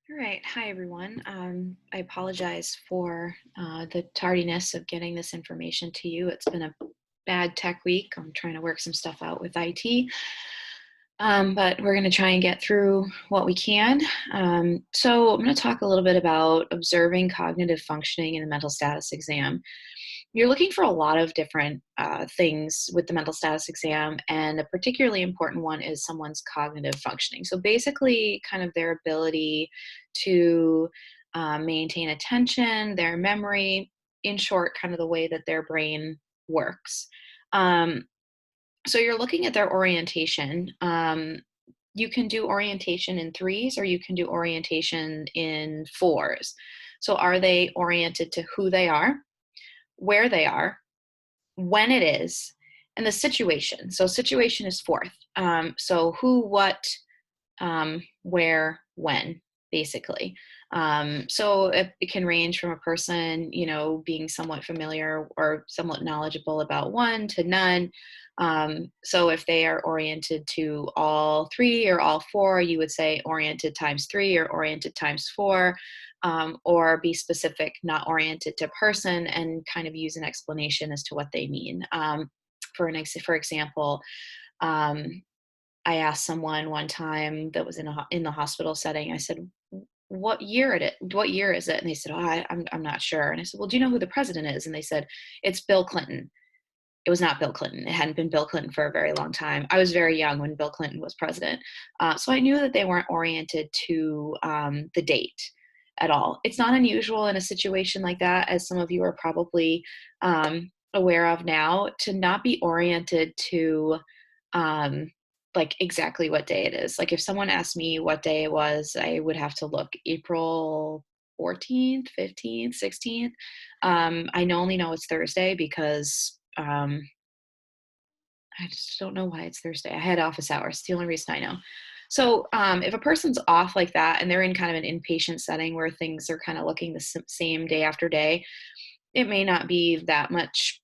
All right. Hi, everyone. I apologize for the tardiness of getting this information to you. It's been a bad tech week. I'm trying to work some stuff out with IT, but we're going to try and get through what we can. So, I'm going to talk a little bit about observing cognitive functioning in the mental status exam. You're looking for a lot of different things with the mental status exam, and a particularly important one is someone's cognitive functioning. So, basically, kind of their ability to maintain attention, their memory, in short, kind of the way that their brain works. Um, so, you're looking at their orientation. You can do orientation in threes or you can do orientation in fours. So, are they oriented to who they are, where they are, when it is, and the situation? So situation is fourth. So who, what, where, when, basically. So it can range from a person, being somewhat familiar or somewhat knowledgeable about one to none. So if they are oriented to all three or all four, you would say oriented times three or oriented times four, or be specific, not oriented to person, and kind of use an explanation as to what they mean. For example, um, I asked someone one time that was in the hospital setting. I said, What year is it?" And they said, "Oh, I'm not sure." And I said, "Well, do you know who the president is?" And they said, "It's Bill Clinton." It was not Bill Clinton. It hadn't been Bill Clinton for a very long time. I was very young when Bill Clinton was president, so I knew that they weren't oriented to the date at all. It's not unusual in a situation like that, as some of you are probably aware of now, to not be oriented to um, like exactly what day it is. Like if someone asked me what day it was, I would have to look April 14th, 15th, 16th. Only know it's Thursday because I just don't know why it's Thursday. I had office hours. It's the only reason I know. So if a person's off like that and they're in kind of an inpatient setting where things are kind of looking the same day after day, it may not be that much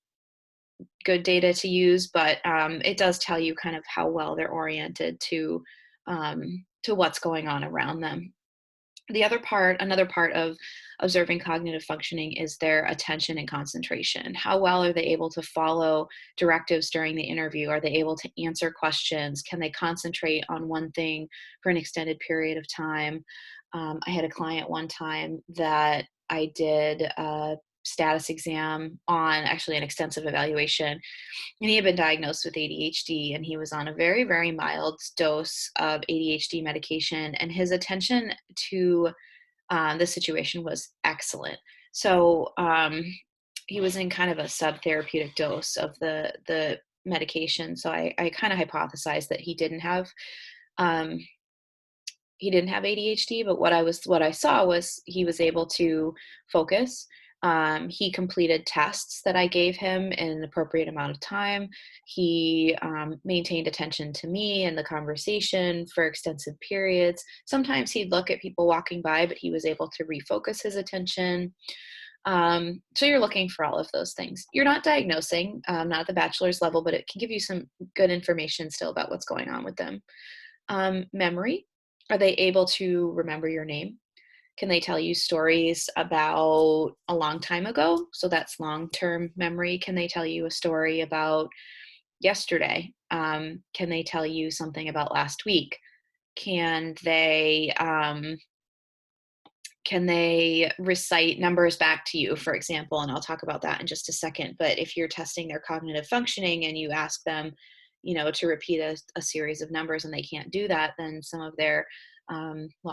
good data to use, but it does tell you kind of how well they're oriented to what's going on around them. Another part of observing cognitive functioning is their attention and concentration. How well are they able to follow directives during the interview? Are they able to answer questions? Can they concentrate on one thing for an extended period of time? I had a client one time that I did a status exam on, actually an extensive evaluation, and he had been diagnosed with ADHD, and he was on a very, very mild dose of ADHD medication, and his attention to the situation was excellent. So he was in kind of a subtherapeutic dose of the medication. So I kind of hypothesized that um, he didn't have ADHD, but what I saw was he was able to focus. He completed tests that I gave him in an appropriate amount of time. He maintained attention to me and the conversation for extensive periods. Sometimes he'd look at people walking by, but he was able to refocus his attention. So you're looking for all of those things. You're not diagnosing, not at the bachelor's level, but it can give you some good information still about what's going on with them. Memory. Are they able to remember your name? Can they tell you stories about a long time ago? So that's long term memory. Can they tell you a story about yesterday? Can they tell you something about last week? Can they um, can they recite numbers back to you, for example? And I'll talk about that in just a second. But if you're testing their cognitive functioning and you ask them, to repeat a series of numbers and they can't do that, then some of their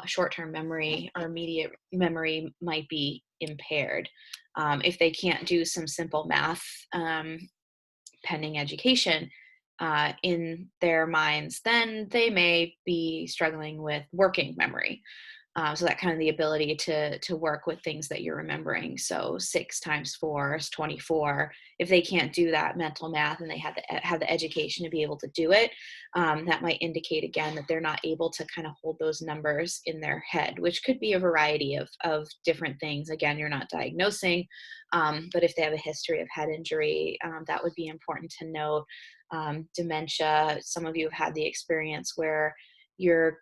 short-term memory or immediate memory might be impaired. If they can't do some simple math, pending education, in their minds, then they may be struggling with working memory. So that kind of the ability to work with things that you're remembering. So 6 times 4 is 24. If they can't do that mental math and they have the education to be able to do it, that might indicate again that they're not able to kind of hold those numbers in their head, which could be a variety of different things. Again, you're not diagnosing, but if they have a history of head injury, that would be important to note. Dementia. Some of you have had the experience where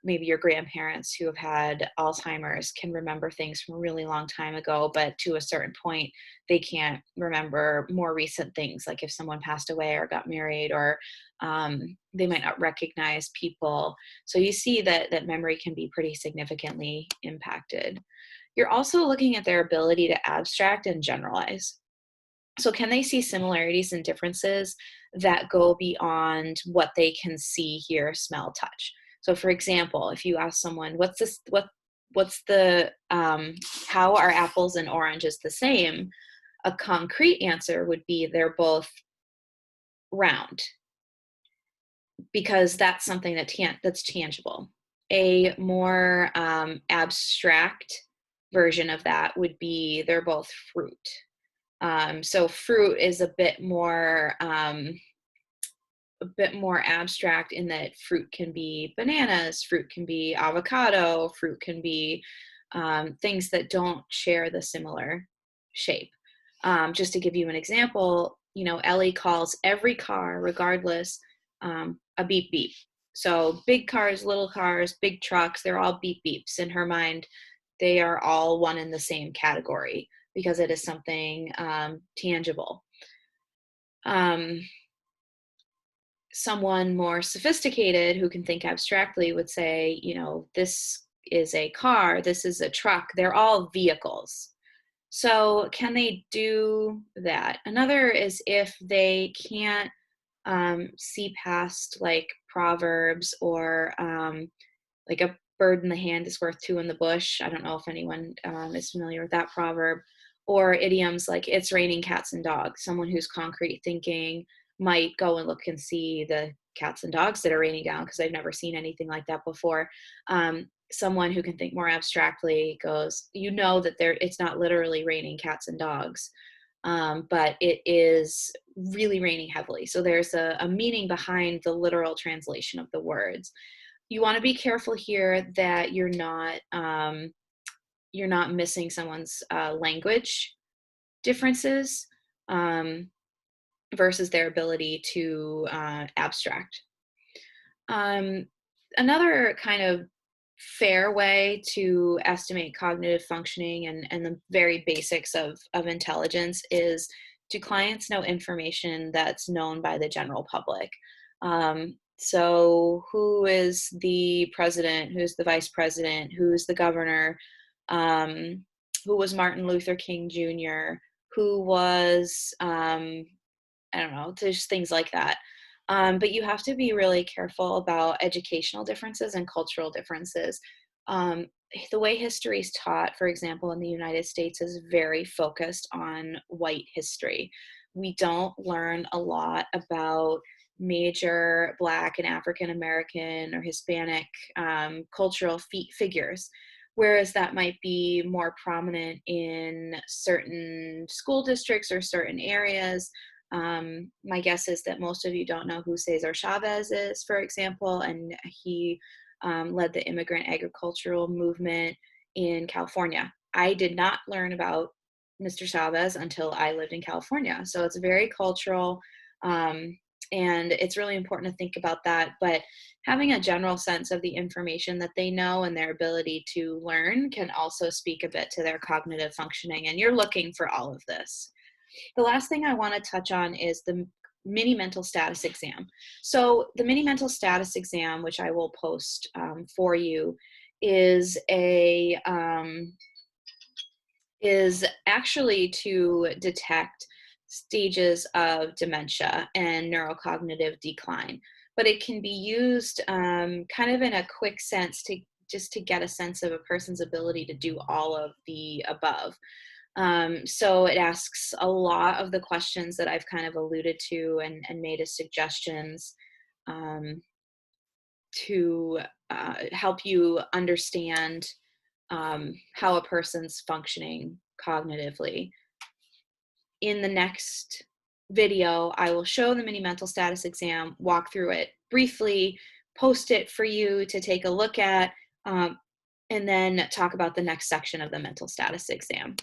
maybe your grandparents who have had Alzheimer's can remember things from a really long time ago, but to a certain point, they can't remember more recent things, like if someone passed away or got married, or they might not recognize people. So you see that memory can be pretty significantly impacted. You're also looking at their ability to abstract and generalize. So can they see similarities and differences that go beyond what they can see, hear, smell, touch? So for example, if you ask someone, what's the, how are apples and oranges the same? A concrete answer would be they're both round, because that's something that's tangible. A more abstract version of that would be they're both fruit. So fruit is a bit more abstract in that fruit can be bananas, fruit can be avocado, fruit can be things that don't share the similar shape. Just to give you an example, Ellie calls every car, regardless, a beep beep. So big cars, little cars, big trucks, they're all beep beeps. In her mind, they are all one in the same category because it is something tangible. Someone more sophisticated who can think abstractly would say, this is a car, this is a truck, they're all vehicles. So can they do that? Another is if they can't see past like proverbs, or like a bird in the hand is worth two in the bush. I don't know if anyone is familiar with that proverb. Or idioms like it's raining cats and dogs. Someone who's concrete thinking might go and look and see the cats and dogs that are raining down because they've never seen anything like that before. Someone who can think more abstractly goes, that it's not literally raining cats and dogs, but it is really raining heavily. So there's a meaning behind the literal translation of the words. You want to be careful here that you're not missing someone's language differences versus their ability to abstract. Another kind of fair way to estimate cognitive functioning and the very basics of intelligence is, do clients know information that's known by the general public? So who is the president? Who's the vice president? Who's the governor? Who was Martin Luther King Jr.? Who was, I don't know, there's things like that. But you have to be really careful about educational differences and cultural differences. The way history is taught, for example, in the United States, is very focused on white history. We don't learn a lot about major Black and African American or Hispanic cultural figures, whereas that might be more prominent in certain school districts or certain areas. My guess is that most of you don't know who Cesar Chavez is, for example, and he led the immigrant agricultural movement in California. I did not learn about Mr. Chavez until I lived in California. So it's very cultural, and it's really important to think about that. But having a general sense of the information that they know and their ability to learn can also speak a bit to their cognitive functioning, and you're looking for all of this. The last thing I want to touch on is the mini mental status exam. So the mini mental status exam, which I will post for you, is actually to detect stages of dementia and neurocognitive decline. But it can be used kind of in a quick sense to get a sense of a person's ability to do all of the above. So it asks a lot of the questions that I've kind of alluded to and made as suggestions to help you understand how a person's functioning cognitively. In the next video, I will show the mini mental status exam, walk through it briefly, post it for you to take a look at, and then talk about the next section of the mental status exam.